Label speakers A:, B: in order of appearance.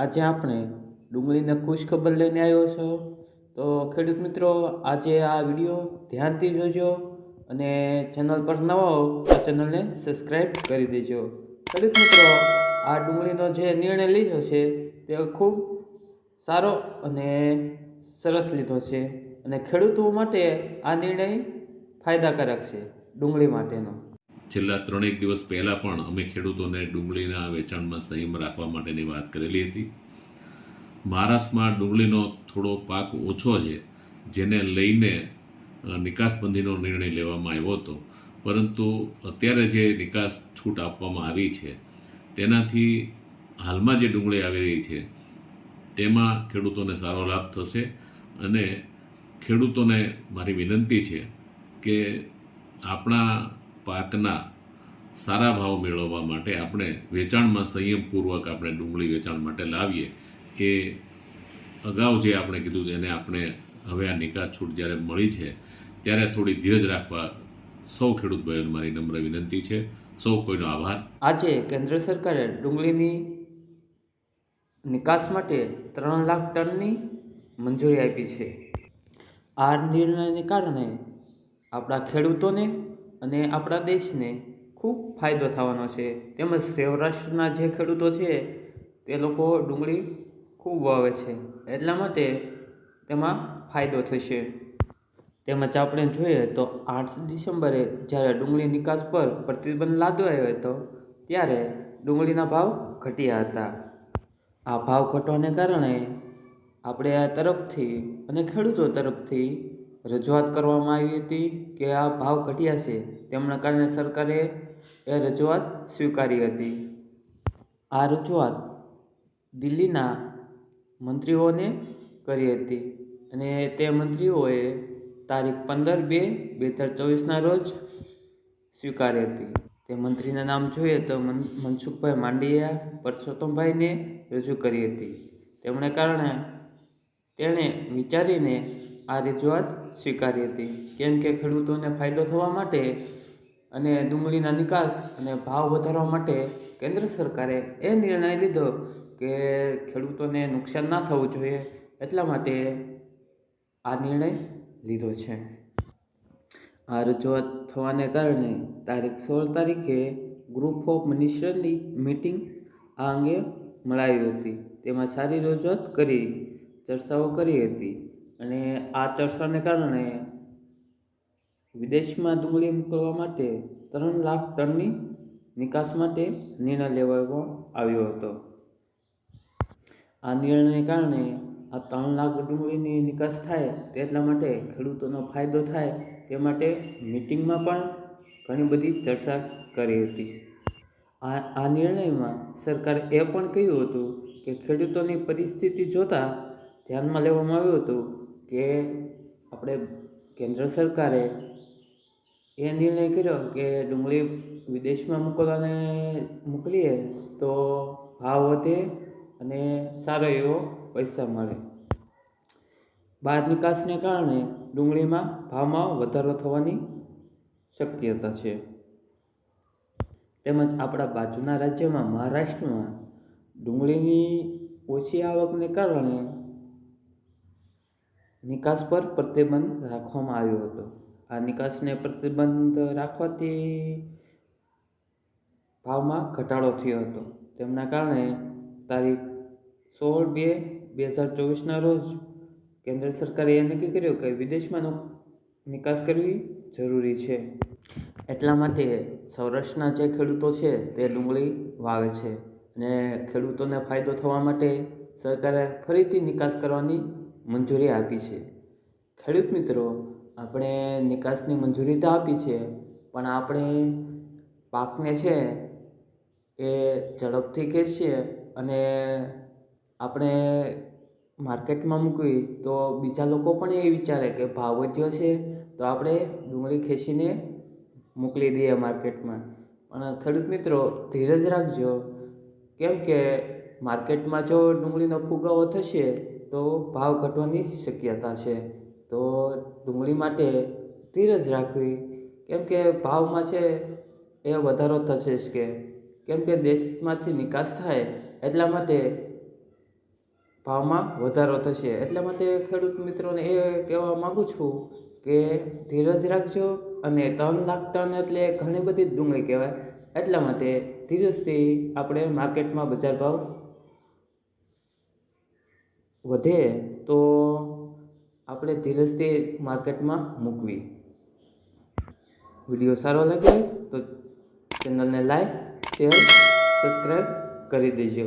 A: આજે આપણે ડુંગળીને ખુશ ખબર લઈને આવ્યો છો. તો ખેડૂત મિત્રો, આજે આ વિડીયો ધ્યાનથી જોજો અને ચેનલ પર નવા હો તો ચેનલને સબસ્ક્રાઈબ કરી દેજો. ખેડૂત મિત્રો, આ ડુંગળીનો જે નિર્ણય લીધો છે તે ખૂબ સારો અને સરસ લીધો છે અને ખેડૂતો માટે આ નિર્ણય ફાયદાકારક છે ડુંગળી માટેનો.
B: છેલ્લા 3 દિવસ પહેલાં પણ અમે ખેડૂતોને ડુંગળીના વેચાણમાં સંયમ રાખવા માટેની વાત કરેલી હતી. મહારાષ્ટ્રમાં ડુંગળીનો થોડો પાક ઓછો છે, જેને લઈને નિકાસબંધીનો નિર્ણય લેવામાં આવ્યો હતો. પરંતુ અત્યારે જે નિકાસ છૂટ આપવામાં આવી છે તેનાથી હાલમાં જે ડુંગળી આવી રહી છે તેમાં ખેડૂતોને સારો લાભ થશે. અને ખેડૂતોને મારી વિનંતી છે કે આપણા પાકના સારા ભાવ મેળવવા માટે આપણે વેચાણમાં સંયમપૂર્વક આપણે ડુંગળી વેચાણ માટે લાવીએ. એ અગાઉ જે આપણે કીધું એને આપણે હવે આ નિકાસ છૂટ જ્યારે મળી છે ત્યારે થોડી ધીરજ રાખવા સૌ ખેડૂત ભાઈઓને મારી નમ્ર વિનંતી છે. સૌ કોઈનો આભાર.
A: આજે કેન્દ્ર સરકારે ડુંગળીની નિકાસ માટે 3 લાખ ટનની મંજૂરી આપી છે. આ નિર્ણયને કારણે આપણા ખેડૂતોને અને આપણા દેશને ખૂબ ફાયદો થવાનો છે. તેમજ સૌરાષ્ટ્રના જે ખેડૂતો છે તે લોકો ડુંગળી ખૂબ વાવે છે, એટલા માટે તેમાં ફાયદો થશે. તેમજ આપણે જોઈએ તો 8 ડિસેમ્બરે જ્યારે ડુંગળી નિકાસ પર પ્રતિબંધ લાદવાયો હતો ત્યારે ડુંગળીના ભાવ ઘટ્યા હતા. આ ભાવ ઘટવાને કારણે આપણે આ તરફથી અને ખેડૂતો તરફથી રજૂઆત કરવામાં આવી હતી કે આ ભાવ ઘટ્યા છે, તેમના કારણે સરકારે એ રજૂઆત સ્વીકારી હતી. આ રજૂઆત દિલ્હીના મંત્રીઓને કરી હતી અને તે મંત્રીઓએ તારીખ 15/2/2024ના રોજ સ્વીકારી હતી. તે મંત્રીના નામ જોઈએ તો મનસુખભાઈ માંડવિયા, પરસોત્તમભાઈને રજૂ કરી હતી. તેણે વિચારીને આ રજૂઆત સ્વીકારી હતી, કેમ કે ખેડૂતોને ફાયદો થવા માટે અને ડુંગળીના નિકાસ અને ભાવ વધારવા માટે કેન્દ્ર સરકારે એ નિર્ણય લીધો કે ખેડૂતોને નુકસાન ના થવું જોઈએ, એટલા માટે આ નિર્ણય લીધો છે. આ રજૂઆત થવાને કારણે તારીખ 16 તારીખે ગ્રુપ ઓફ મિનિસ્ટરની મિટિંગ આ અંગે મળાવી હતી. તેમાં સારી રજૂઆત કરી, ચર્ચાઓ કરી હતી અને આ ચર્ચાને કારણે વિદેશમાં ડુંગળી મોકલવા માટે 3 લાખ ટનની નિકાસ માટે નિર્ણય લેવામાં આવ્યો હતો. આ નિર્ણયને કારણે આ 3 લાખ ડુંગળીની નિકાસ થાય તેટલા માટે ખેડૂતોનો ફાયદો થાય તે માટે મિટિંગમાં પણ ઘણી બધી ચર્ચા કરી હતી. આ નિર્ણયમાં સરકારે એ પણ કહ્યું હતું કે ખેડૂતોની પરિસ્થિતિ જોતાં ધ્યાનમાં લેવામાં આવ્યું હતું કે આપણે કેન્દ્ર સરકારે એ નિર્ણય કર્યો કે ડુંગળી વિદેશમાં મોકલીએ તો ભાવ વધે અને સારો એવો પૈસા મળે. બહાર નિકાસને કારણે ડુંગળીમાં ભાવમાં વધારો થવાની શક્યતા છે. તેમજ આપણા બાજુના રાજ્યમાં મહારાષ્ટ્રમાં ડુંગળીની ઓછી આવકને કારણે નિકાસ પર પ્રતિબંધ રાખવામાં આવ્યો હતો. આ નિકાસને પ્રતિબંધ રાખવાથી ભાવમાં ઘટાડો થયો હતો. તેમના કારણે તારીખ 16/2/2024ના રોજ કેન્દ્ર સરકારે એ નક્કી કર્યું કે વિદેશમાં નિકાસ કરવી જરૂરી છે. એટલા માટે સૌરાષ્ટ્રના જે ખેડૂતો છે તે ડુંગળી વાવે છે અને ખેડૂતોને ફાયદો થવા માટે સરકારે ફરીથી નિકાસ કરવાની મંજૂરી આપી છે. ખેડૂત મિત્રો, આપણે નિકાસની મંજૂરી તો આપી છે, પણ આપણે પાકને છે એ ઝડપથી ખેંચીએ અને આપણે માર્કેટમાં મૂકવી તો બીજા લોકો પણ એ વિચારે કે ભાવ વધ્યો છે તો આપણે ડુંગળી ખેંચીને મોકલી દઈએ માર્કેટમાં. પણ ખેડૂત મિત્રો, ધીરજ રાખજો, કેમ કે માર્કેટમાં જો ડુંગળીનો ફુગાવો થશે તો ભાવ ઘટવાની શક્યતા છે. તો ડુંગળી માટે ધીરજ રાખવી, કેમ કે ભાવમાં છે એ વધારો થશે જ, કેમ કે દેશમાંથી નિકાસ થાય એટલા માટે ભાવમાં વધારો થશે. એટલા માટે ખેડૂત મિત્રોને એ કહેવા માગું છું કે ધીરજ રાખજો. અને 3 લાખ ટન એટલે ઘણી બધી જ ડુંગળી કહેવાય. એટલા માટે ધીરજથી આપણે માર્કેટમાં બજાર ભાવ વધે તો આપણે ધીરજથી માર્કેટમાં મૂકવી. વિડીયો સારો લાગ્યો તો ચેનલને લાઈક, શેર, સબસ્ક્રાઈબ કરી દેજો.